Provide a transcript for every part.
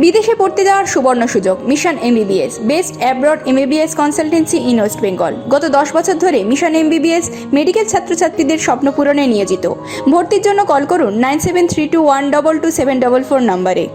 বিদেশে পড়তে যাওয়ার সুবর্ণ সুযোগ। Mission MBBS, best abroad MBBS consultancy in West Bengal. গত 10 বছর ধরে মিশন এমবিবিএস মেডিকেল ছাত্রছাত্রীদের স্বপ্ন পূরণে নিয়োজিত। ভর্তির জন্য কল করুন 9732122744 নম্বরে।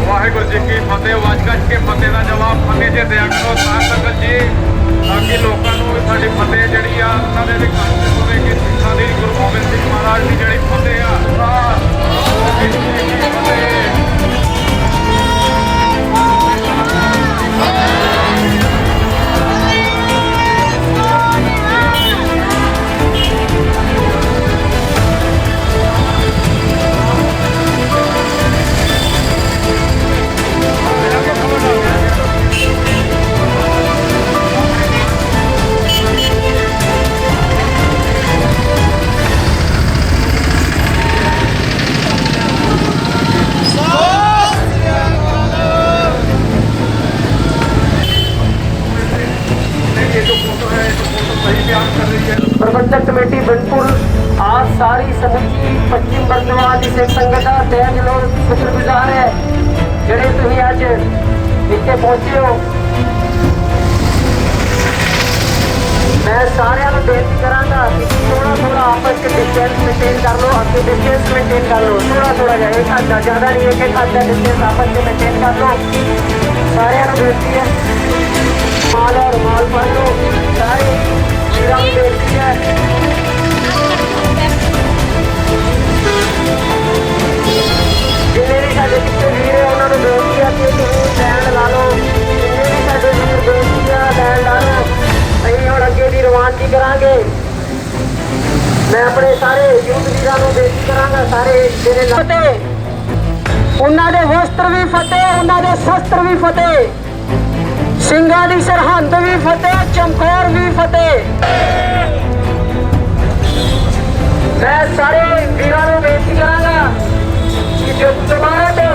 ਵਾਹਿਗੁਰੂ ਜੀ ਕੀ ਫਤਿਹ। ਵਾਜਗੱਜ ਕੇ ਫਤਿਹ ਦਾ ਜਵਾਬ ਫਤਿਹ ਜੇ ਦਿਆ ਕਰੋ ਸਾਧ ਸੰਗਤ ਜੀ, ਤਾਂ ਕਿ ਲੋਕਾਂ ਨੂੰ ਸਾਡੀ ਫਤਿਹ ਜਿਹੜੀ ਆ ਉਹਨਾਂ ਦੇ ਵੀ ਕੰਨ ਤੇ ਹੋਵੇ ਕਿ ਸਿੱਖਾਂ ਦੀ ਗੁਰੂ ਗੋਬਿੰਦ ਸਿੰਘ ਮਹਾਰਾਜ ਦੀ ਜਿਹੜੀ ਫਤਿਹ ਆ प्रबंधक कमेटी बनपुर आज सारी समूची पश्चिम बर्दवान की सिख संगत का तय दिलों शुक्रगुजार है ਜਿਹੜੇ ਤੁਸੀਂ ਅੱਜ ਇੱਥੇ ਪਹੁੰਚੇ ਹੋ। मैं ਸਾਰਿਆਂ ਨੂੰ ਬੇਨਤੀ ਕਰਾਂਗਾ ਕਿ थोड़ा आपस के डिस्टेंस मेंटेन कर लो, आपके डिस्टेंस मेंटेन कर लो, थोड़ा जाए एक हाथ ज़्यादा नहीं, एक हाथ का डिस्टेंस आपस में मेंटेन कर लो। सारिਆਂ ਨੂੰ बेनती है माल और माल पढ़ लो, सारे वीरां ਨੂੰ बेनती है जिन्हें भी साढ़े पिछले वीर है उन्होंने बेनती है कि तुम लैंड ला लो। जिन्हें भी साढ़े वीर बेनती है लैंड ला लो। ਅਸੀਂ ਹੁਣ ਅੱਗੇ ਦੀ ਰਵਾਨਗੀ ਕਰਾਂਗੇ। ਮੈਂ ਆਪਣੇ ਸਾਰੇ ਯੂਥ ਵੀਰਾਂ ਨੂੰ ਬੇਨਤੀ ਕਰਾਂਗਾ, ਸਾਰੇ ਜਿਹੜੇ ਫਤਿਹ, ਉਹਨਾਂ ਦੇ ਵਸਤਰ ਵੀ ਫਤਿਹ, ਉਹਨਾਂ ਦੇ ਸ਼ਸਤਰ ਵੀ ਫਤਿਹ, ਸਿੰਘਾਂ ਦੀ ਸਰਹੰਦ ਵੀ ਫਤਿਹ, ਚਮਕੌਰ ਵੀ ਫਤਿਹ। ਮੈਂ ਸਾਰੇ ਵੀਰਾਂ ਨੂੰ ਬੇਨਤੀ ਕਰਾਂਗਾ ਕਿ ਜੋ ਦੁਬਾਰਾ ਤੋਂ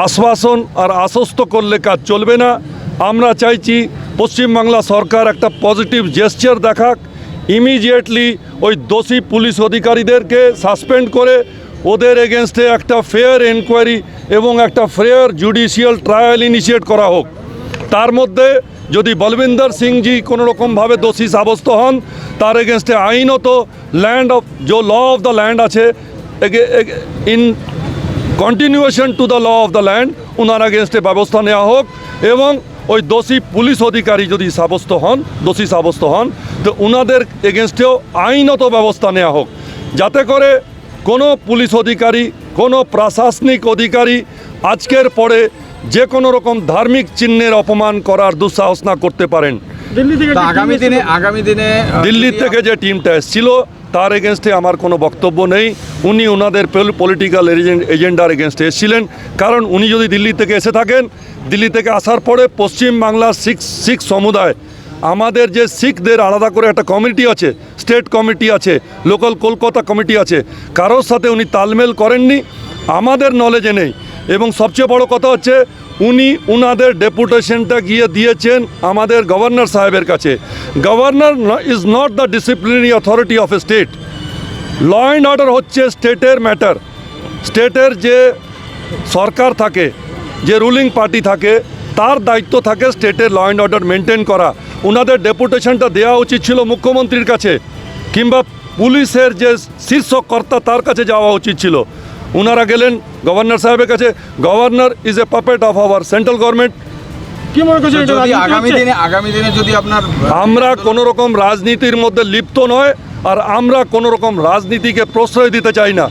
আশ্বাসন আর আশ্বস্ত করলে কাজ চলবে না। আমরা চাইছি পশ্চিমবাংলা সরকার একটা পজিটিভ জেস্চার দেখাক, ইমিডিয়েটলি ওই দোষী পুলিশ অধিকারীদেরকে সাসপেন্ড করে ওদের এগেনস্টে একটা ফেয়ার এনকোয়ারি এবং একটা ফেয়ার জুডিশিয়াল ট্রায়াল ইনিশিয়েট করা হোক। তার মধ্যে যদি বলবিন্দর সিংজি কোনো রকমভাবে দোষী সাব্যস্ত হন, তার এগেনস্টে আইনত ল্যান্ড অফ যে ল অফ দ্য ল্যান্ড আছে in continuation to the law of the land owner এগেনস্টে ব্যবস্থা নেওয়া হোক। এবং ওই দোষী পুলিশ অধিকারী যদি দোষী সাব্যস্ত হন তো ওনাদের এগেনস্টেও আইনত ব্যবস্থা নেওয়া হোক, যাতে করে কোনো পুলিশ অধিকারী, কোনো প্রশাসনিক অধিকারী আজকের পরে যে কোনো রকম ধার্মিক চিহ্নের অপমান করার দুঃসাহস না করতে পারেন। আগামী দিনে দিল্লি থেকে যে টিমটা এসেছিল তার এগেনস্টে আমার কোনো বক্তব্য নেই। উনি ওনাদের পলিটিক্যাল এজেন্ডার এগেনস্টে এসেছিলেন, কারণ উনি যদি দিল্লি থেকে এসে থাকেন, দিল্লি থেকে আসার পরে পশ্চিমবাংলার শিখ সমুদায়, আমাদের যে শিখদের আলাদা করে একটা কমিটি আছে, স্টেট কমিটি আছে, লোকাল কলকাতা কমিটি আছে, কারোর সাথে উনি তালমেল করেননি, আমাদের নলেজে নেই। এবং সবচেয়ে বড় কথা হচ্ছে উনি ওনাদের ডেপুটেশনটা গিয়ে দিয়েছেন আমাদের গভর্নর সাহেবের কাছে। Governor is not the disciplinary authority of a state. Law and order হচ্ছে স্টেটের ম্যাটার। স্টেটের যে সরকার থাকে, যে রুলিং পার্টি থাকে, তার দায়িত্ব থাকে স্টেটের ল অ্যান্ড অর্ডার মেনটেন করা। ওনাদের ডেপুটেশনটা দেওয়া উচিত ছিল মুখ্যমন্ত্রীর কাছে, কিংবা পুলিশের যে শীর্ষ কর্তা তার কাছে যাওয়া উচিত ছিল। ওনারা গেলেন গভর্নর সাহেবের কাছে। Governor is a puppet of our central government. কি মনে করছেন আগামী দিনে যদি আপনার আমরা কোনো রকম রাজনীতির মধ্যে লিপ্ত নয়, আর আমরা কোনো রকম রাজনীতিকে প্রশ্রয় দিতে চাই না।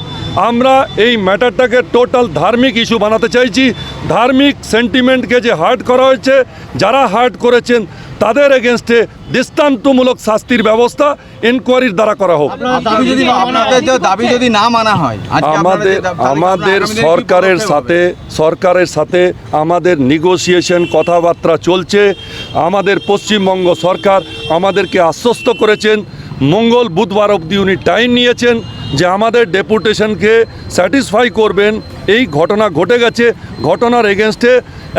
আমরা এই ম্যাটারটাকে টোটাল ধার্মিক ইস্যু বানাতে চাইছি। ধার্মিক সেন্টিমেন্টকে যে হার্ট করা হয়েছে, যারা হার্ট করেছেন তাদের এগেনস্টে দৃষ্টান্তমূলক শাস্তির ব্যবস্থা এনকোয়ারির দ্বারা করা হোক। দাবি যদি আপনাদের যে দাবি যদি না মানা হয়, আজকে আমাদের সরকারের সাথে আমাদের নেগোসিয়েশন কথাবার্তা চলছে। আমাদের পশ্চিমবঙ্গ সরকার আমাদেরকে আশ্বস্ত করেছেন, মঙ্গল বুধবার অবধি উনি টাইম নিয়েছেন যে আমাদের ডেপুটেশনকে স্যাটিসফাই করবেন। এই ঘটনা ঘটে গেছে, ঘটনার এগেনস্টে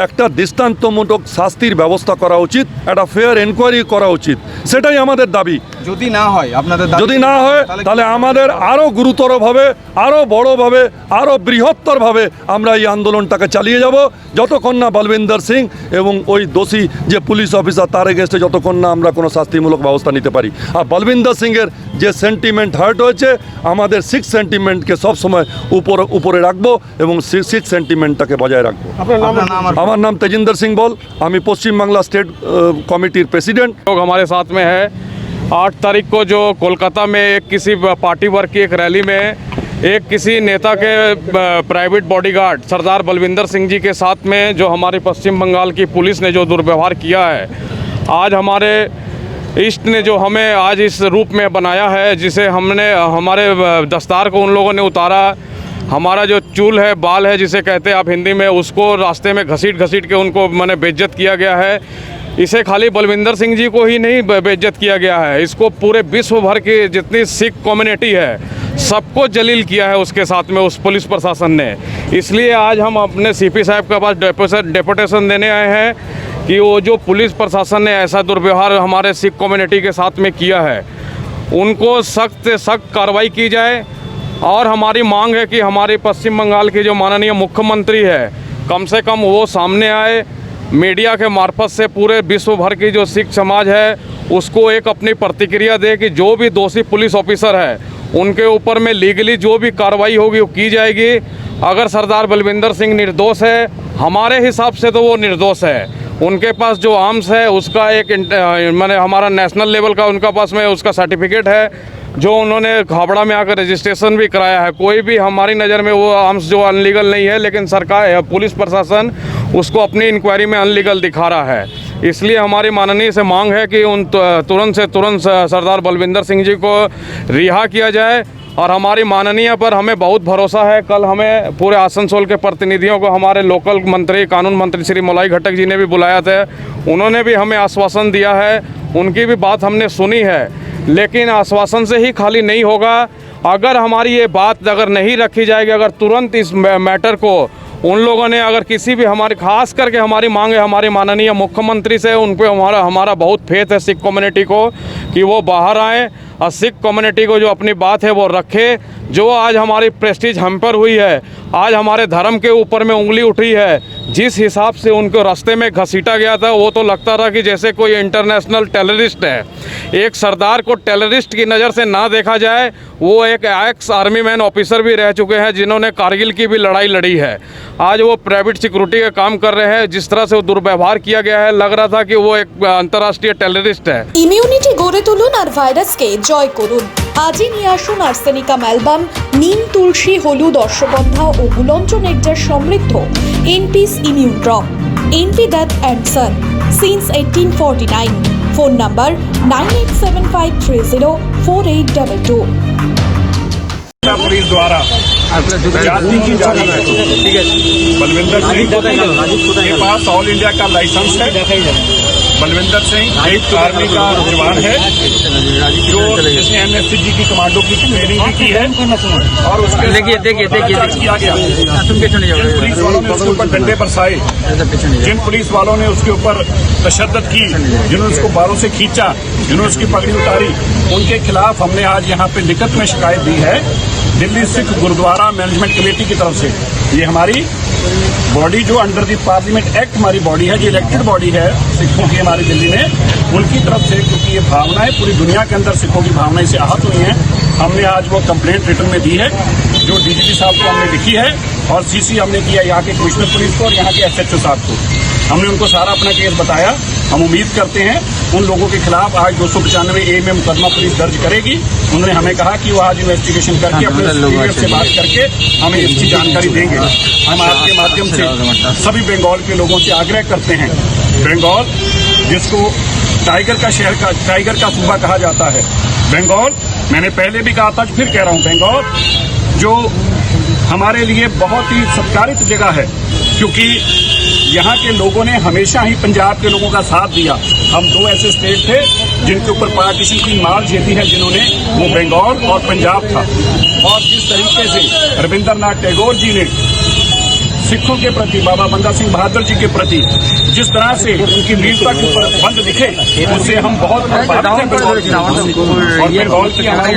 একটা দৃষ্টান্তমূলক শাস্তির ব্যবস্থা করা উচিত, একটা ফেয়ার এনকোয়ারি করা উচিত, সেটাই আমাদের দাবি। যদি না হয় আপনাদের যদি না হয় তাহলে আমাদের আরও গুরুতরভাবে, আরও বড়োভাবে, আরও বৃহত্তরভাবে আমরা এই আন্দোলনটাকে চালিয়ে যাব, যতক্ষণ না বলবিন্দর সিং এবং ওই দোষী যে পুলিশ অফিসার তার এগেনস্টে যতক্ষণ না আমরা কোনো শাস্তিমূলক ব্যবস্থা নিতে পারি। আর বলবিন্দর সিংয়ের যে সেন্টিমেন্ট হার্ট হয়েছে, আমাদের সিক্স সেন্টিমেন্টকে সবসময় উপরে রাখবো এবং সিক্স সেন্টিমেন্টটাকে বজায় রাখবো। আমার নাম তেজিন্দর সিং বল, আমি পশ্চিমবাংলা স্টেট কমিটির প্রেসিডেंट। लोग हमारे साथ में है 8 तारीख को जो कोलकाता में एक किसी पार्टी वर्क की एक रैली में एक किसी नेता के प्राइवेट बॉडीगार्ड सरदार बलविंदर सिंह जी के साथ में जो हमारी पश्चिम बंगाल की पुलिस ने जो दुर्व्यवहार किया है, आज हमारे इष्ट ने जो हमें आज इस रूप में बनाया है, जिसे हमने हमारे दस्तार को उन लोगों ने उतारा, हमारा जो चूल है, बाल है जिसे कहते हैं आप हिंदी में, उसको रास्ते में घसीट के उनको मैंने बेइज्जत किया गया है। इसे खाली बलविंदर सिंह जी को ही नहीं बेइज्जत किया गया है, इसको पूरे विश्व भर की जितनी सिख कम्युनिटी है सबको जलील किया है उसके साथ में उस पुलिस प्रशासन ने। इसलिए आज हम अपने सीपी साहब के पास डेपुटेशन देने आए हैं कि वो जो पुलिस प्रशासन ने ऐसा दुर्व्यवहार हमारे सिख कम्युनिटी के साथ में किया है, उनको सख्त से सख्त कार्रवाई की जाए। और हमारी मांग है कि हमारी पश्चिम बंगाल के जो माननीय मुख्यमंत्री है, कम से कम वो सामने आए, मीडिया के मार्फत से पूरे विश्व भर की जो सिख समाज है उसको एक अपनी प्रतिक्रिया दे कि जो भी दोषी पुलिस ऑफिसर है उनके ऊपर में लीगली जो भी कार्रवाई होगी वो की जाएगी। अगर सरदार बलविंदर सिंह निर्दोष है, हमारे हिसाब से तो वो निर्दोष है। उनके पास जो आर्म्स है उसका एक मैंने हमारा नेशनल लेवल का उनका पास में उसका सर्टिफिकेट है, जो उन्होंने हावड़ा में आकर रजिस्ट्रेशन भी कराया है। कोई भी हमारी नज़र में वो आर्म्स जो अनलीगल नहीं है, लेकिन सरकार पुलिस प्रशासन उसको अपनी इंक्वायरी में अनलीगल दिखा रहा है। इसलिए हमारी माननीय से मांग है कि उन तुरंत से तुरंत सरदार बलविंदर सिंह जी को रिहा किया जाए। और हमारी माननीय पर हमें बहुत भरोसा है। कल हमें पूरे आसनसोल के प्रतिनिधियों को हमारे लोकल मंत्री, कानून मंत्री श्री मोलाई घटक जी ने भी बुलाया था, उन्होंने भी हमें आश्वासन दिया है, उनकी भी बात हमने सुनी है। लेकिन आश्वासन से ही खाली नहीं होगा, अगर हमारी ये बात अगर नहीं रखी जाएगी, अगर तुरंत इस मैटर को उन लोगों ने अगर किसी भी हमारे खास करके हमारी मांग है हमारे माननीय मुख्यमंत्री से, उन पे हमारा बहुत फेथ है सिख कम्युनिटी को कि वो बाहर आएँ और सिख कम्युनिटी को जो अपनी बात है वो रखे। जो आज हमारी प्रेस्टीज हैम्पर हुई है, आज हमारे धर्म के ऊपर में उंगली उठी है, जिस हिसाब से उनको रास्ते में घसीटा गया था वो तो लगता था कि जैसे कोई इंटरनेशनल टेररिस्ट है। एक सरदार को टेररिस्ट की नज़र से ना देखा जाए, वो एक एक्स आर्मी मैन ऑफिसर भी रह चुके हैं जिन्होंने कारगिल की भी लड़ाई लड़ी है। आज वो प्राइवेट सिक्योरिटी का काम कर रहे हैं, जिस तरह से वो दुर्व्यवहार किया गया है लग रहा था कि वो एक अंतर्राष्ट्रीय टेररिस्ट है। ইমিউনিটি গড়ে তুলুন আর ভাইরাসকে জয় করুন। আজই নিয়ে আসুন আর্সেনিকাম অ্যালবাম, নিম, তুলসী, হলুদ, অশ্বগন্ধা ও গুলঞ্চ নেকটার সমৃদ্ধ NP's immune drop. NP Dutt and son since 1849। Phone number 9875304822। Police द्वारा जाति की जा रही है। बलविंदर सिंह के पास ऑल इंडिया का लाइसेंस है। बलविंदर सिंह एक आर्मी का जवान है जो जिसने एनएसजी की कमांडो की ट्रेनिंग भी की है और उसके देखिए किया गया। जिन पुलिस वालों ने उसके ऊपर डंडे बरसाए, जिन पुलिस वालों ने उसके ऊपर तशद्दुद की, जिन्होंने उसको बालों से खींचा, जिन्होंने उसकी पगड़ी उतारी, उनके खिलाफ हमने आज यहाँ पे लिखित में शिकायत दी है दिल्ली सिख गुरुद्वारा मैनेजमेंट कमेटी की तरफ से। ये हमारी बॉडी जो अंडर दी पार्लियामेंट एक्ट हमारी बॉडी है, जो इलेक्टेड बॉडी है सिखों की हमारी दिल्ली में, उनकी तरफ से, क्योंकि ये भावनाएं पूरी दुनिया के अंदर सिखों की भावनाएं से आहत हुई हैं, हमने आज वो कंप्लेंट रिटर्न में दी है, जो डीजीपी साहब को हमने लिखी है और सीसी हमने किया यहाँ के कमिश्नर पुलिस को और यहाँ के SHO साहब को। हमने उनको सारा अपना केस बताया। हम उम्मीद करते हैं उन लोगों के खिलाफ आज 295A में मुकदमा पुलिस दर्ज करेगी। उन्होंने हमें कहा कि वो आज इन्वेस्टिगेशन करके अपने सुपीरियर से बात करके हमें इसकी जानकारी देंगे। हम आपके माध्यम से सभी बंगाल के लोगों से आग्रह करते हैं, बंगाल जिसको टाइगर का सूबा कहा जाता है, बंगाल, मैंने पहले भी कहा था, फिर कह रहा हूँ, बंगाल जो हमारे लिए बहुत ही सत्कारित जगह है, क्योंकि यहाँ के लोगों ने हमेशा ही पंजाब के लोगों का साथ दिया। हम 2 ऐसे स्टेट थे जिनके ऊपर पार्टीशन की मार झेली है, जिन्होंने, वो बंगाल और पंजाब था। और जिस तरीके से रविंद्रनाथ टैगोर जी ने सिखों के प्रति, बाबा बंदा सिंह बहादुर जी के प्रति जिस तरह से उनकी वीरता के ऊपर बंद लिखे, उससे हम बहुत प्रभावित हैं बंगाल के लोगों से। और बंगाल की हमारी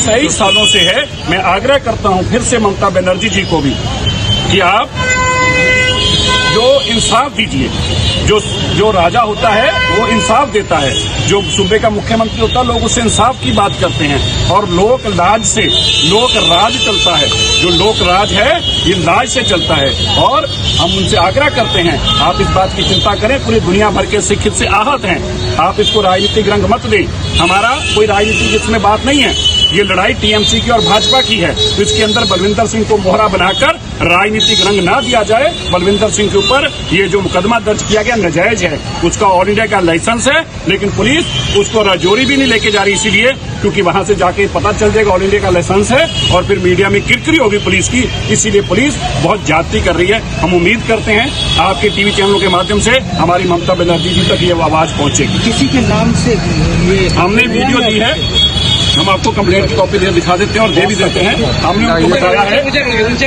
कई सालों से है। मैं आग्रह करता हूं फिर से ममता बनर्जी जी को भी कि आप जो इंसाफ दीजिए। जो राजा होता है वो इंसाफ देता है, जो सूबे का मुख्यमंत्री होता है लोग उससे इंसाफ की बात करते हैं, और लोक राज से लोक राज चलता है। जो लोक राज है ये राज से चलता है, और हम उनसे आग्रह करते हैं आप इस बात की चिंता करें। पूरी दुनिया भर के सिख इससे आहत हैं, आप इसको राजनीतिक रंग मत दें। हमारा कोई राजनीतिक इसमें बात नहीं है, ये लड़ाई टीएमसी की और भाजपा की है। तो इसके अंदर बलविंदर सिंह को मोहरा बनाकर राजनीतिक रंग ना दिया जाए। बलविंदर सिंह के ऊपर ये जो मुकदमा दर्ज किया गया नाजायज है, उसका ऑल इंडिया का लाइसेंस है, लेकिन पुलिस उसको राजौरी भी नहीं लेके जा रही, इसीलिए क्योंकि वहां से जाके पता चल जाएगा ऑल इंडिया का लाइसेंस है, और फिर मीडिया में किरकिरी होगी पुलिस की। इसीलिए पुलिस बहुत ज्यादती कर रही है। हम उम्मीद करते हैं आपके टीवी चैनलों के माध्यम से हमारी ममता बनर्जी जी तक ये आवाज पहुंचेगी। किसी के नाम से हमने वीडियो दी है, हम आपको कंप्लेंट की कॉपी दिखा देते हैं और दे भी देते हैं। हमने उनको बताया है,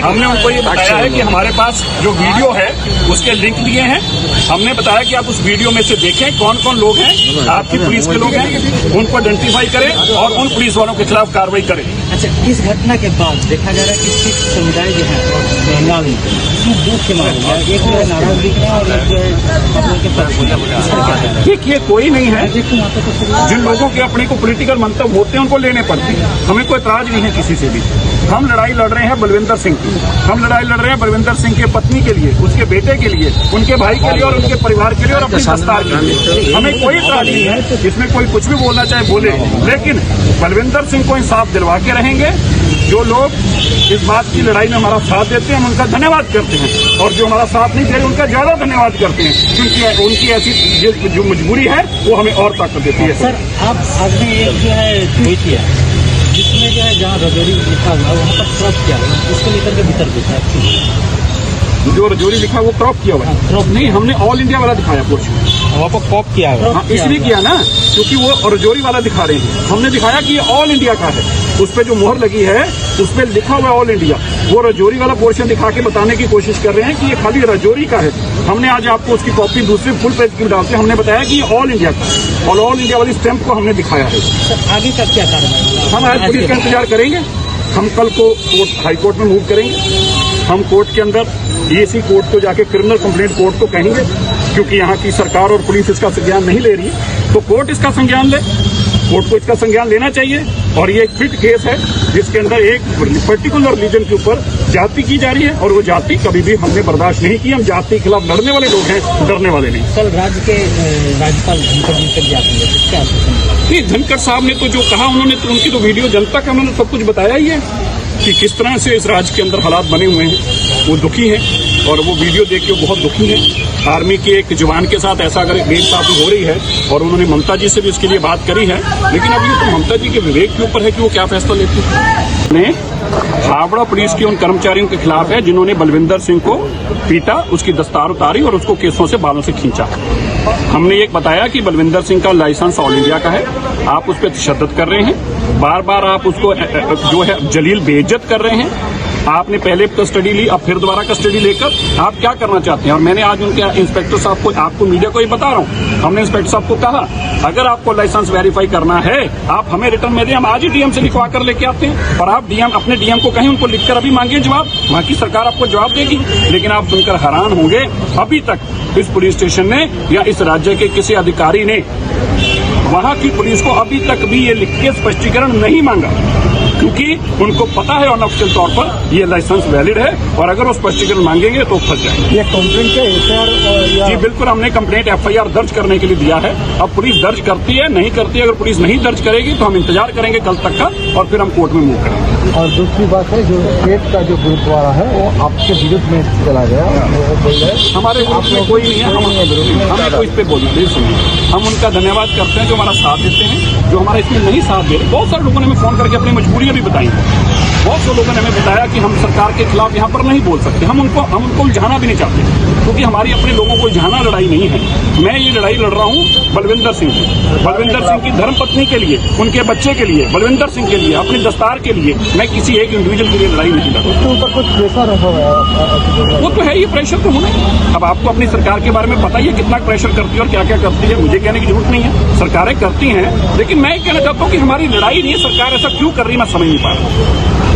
हमने उनको ये बताया है कि हमारे पास जो वीडियो है उसके लिंक दिए हैं। हमने बताया कि आप उस वीडियो में से देखें कौन कौन लोग हैं, आपकी पुलिस के लोग हैं, उनको आइडेंटिफाई करें और उन पुलिस वालों के खिलाफ कार्रवाई करें। अच्छा, इस घटना के बाद देखा जा रहा है कि सिख समुदाय जो है बंगाल में दुख के मारे, एक जो है नाराज दिख रहा है और एक जो है देखिए कोई नहीं है, जिन लोगों के अपने को पॉलिटिकल मंतव्य होते हैं उनको लेने पड़ते हैं। हमें कोई एतराज नहीं है किसी से भी। हम लड़ाई लड़ रहे हैं बलविंदर सिंह की, हम लड़ाई लड़ रहे हैं बलविंदर सिंह के पत्नी के लिए, उसके बेटे के लिए, उनके भाई के लिए और उनके परिवार के लिए और अपनी दस्तार के लिए। हमें कोई एतराज नहीं है, इसमें कोई कुछ भी बोलना चाहे बोले, लेकिन बलविंदर सिंह को इंसाफ दिलवा के रहेंगे। जो लोग इस बात की लड़ाई में हमारा साथ देते हैं हम उनका धन्यवाद करते हैं, और जो हमारा साथ नहीं दे रहे उनका ज्यादा धन्यवाद करते हैं, क्योंकि उनकी ऐसी जो मजबूरी है वो हमें और ताकत देती है। सर, आप आपने एक जो है ट्वीट किया जिसमें जो है जहाँ रजौरी लिखा हुआ वहाँ पर क्रॉप किया हुआ, उसको लेकर के भीतर पूछा जो रजौरी लिखा वो क्रॉप किया हुआ है। क्रॉप नहीं, हमने ऑल इंडिया वाला दिखाया पोर्शन, वहाँ पर क्रॉप किया है। हाँ, इसलिए किया ना क्योंकि वो रजौरी वाला दिखा रहे हैं। हमने दिखाया कि ये ऑल इंडिया का है, उस पर जो मोहर लगी है उस पर लिखा हुआ है ऑल इंडिया। वो रजौरी वाला पोर्शन दिखा के बताने की कोशिश कर रहे हैं कि ये खाली रजौरी का है। हमने आज आपको उसकी कॉपी दूसरी फुल पेज की डालते हमने बताया कि ये ऑल इंडिया का, और ऑल इंडिया वाली स्टैंप को हमने दिखाया है। आगे का क्या कार्रवाई? हम आज पुलिस का इंतजार करेंगे। हम कल को कोर्ट हाई कोर्ट में मूव करेंगे। हम कोर्ट के अंदर EAC कोर्ट को जाके क्रिमिनल कंप्लेंट कोर्ट को कहेंगे, क्योंकि यहाँ की सरकार और पुलिस इसका संज्ञान नहीं ले रही, तो कोर्ट इसका संज्ञान ले। कोर्ट को इसका संज्ञान लेना चाहिए। और ये एक फिट केस है जिसके अंदर एक पर्टिकुलर रिलीजन के ऊपर जाति की जा रही है, और वो जाति कभी भी हमने बर्दाश्त नहीं की। हम जाति के खिलाफ लड़ने वाले लोग हैं, डरने वाले नहीं। कल राज्य के राज्यपाल धनखड़ जी तक जाती है, क्या नहीं, धनखड़ साहब ने तो जो कहा उन्होंने तो उनकी तो वीडियो जनता का उन्होंने सब कुछ बताया ही है कि किस तरह से इस राज्य के अंदर हालात बने हुए हैं। वो दुखी है और वो वीडियो देख के बहुत दुखी है। आर्मी के एक जवान के साथ ऐसा अगर बेइंसाफी हो रही है, और उन्होंने ममता जी से भी इसके लिए बात करी है, लेकिन अब ये तो ममता जी के विवेक के ऊपर है कि वो क्या फैसला लेती है। हावड़ा पुलिस के उन कर्मचारियों के खिलाफ है जिन्होंने बलविंदर सिंह को पीटा, उसकी दस्तार उतारी और उसको केसों से बालों से खींचा। हमने ये बताया कि बलविंदर सिंह का लाइसेंस ऑल इंडिया का है, आप उस पर तशद्दुद कर रहे हैं, बार बार आप उसको जो है जलील बेइज्जत कर रहे हैं। आपने पहले कस्टडी ली, अब फिर दोबारा कस्टडी लेकर आप क्या करना चाहते हैं। और मैंने आज उनके इंस्पेक्टर साहब को, आपको मीडिया को ही बता रहा हूँ, हमने इंस्पेक्टर साहब को कहा अगर आपको लाइसेंस वेरीफाई करना है आप हमें रिटर्न में दें, हम आज ही डीएम से लिखवा कर लेके आते हैं। और आप डीएम अपने डीएम को कहें उनको लिखकर अभी मांगिए जवाब, वहाँ की सरकार आपको जवाब देगी। लेकिन आप सुनकर हैरान होंगे, अभी तक इस पुलिस स्टेशन ने या इस राज्य के किसी अधिकारी ने वहाँ की पुलिस को अभी तक भी ये लिख के स्पष्टीकरण नहीं मांगा क्योंकि उनको पता है अनऑफिशियल तौर पर ये लाइसेंस वैलिड है और अगर वो स्पष्टीकरण मांगेंगे तो फंस जाएंगे। ये कंप्लेंट का एफआईआर जी बिल्कुल, हमने कंप्लेंट एफआईआर दर्ज करने के लिए दिया है। अब पुलिस दर्ज करती है नहीं करती है, अगर पुलिस नहीं दर्ज करेगी तो हम इंतजार करेंगे कल तक का और फिर हम कोर्ट में मूव करेंगे। और दूसरी बात है जो स्टेट का जो गुरुद्वारा है वो आपके विरुद्ध में चला गया, वो बोल रहे हैं हमारे ग्रुप में कोई नहीं है, हमें कोई इस पे बोलिए सुनिए। हम उनका धन्यवाद करते हैं जो हमारा साथ देते हैं, जो हमारा इसमें नहीं साथ दे रहे। बहुत सारे लोगों ने हमें फोन करके अपनी मजबूरियां भी बताई हैं। बहुत से लोगों ने हमें बताया कि हम सरकार के खिलाफ यहाँ पर नहीं बोल सकते, हम उनको उलझाना भी नहीं चाहते, क्योंकि हमारी अपने लोगों को उलझाना लड़ाई नहीं है। मैं ये लड़ाई लड़ रहा हूँ बलविंदर सिंह की, बलविंदर सिंह की धर्मपत्नी के लिए, उनके बच्चे के लिए, बलविंदर सिंह के लिए, अपनी दस्तार के लिए। मैं किसी एक इंडिविजुअल के लिए लड़ाई नहीं लड़ रहा। उसके ऊपर कुछ प्रेशर है, वो तो है, ये प्रेशर तो होना ही। अब आपको अपनी सरकार के बारे में पता ही है कितना प्रेशर करती है और क्या क्या करती है, मुझे कहने की जरूरत नहीं है, सरकारें करती हैं। लेकिन मैं कहना चाहता हूँ कि हमारी लड़ाई नहीं है, सरकार ऐसा क्यों कर रही है मैं समझ नहीं पा रहा।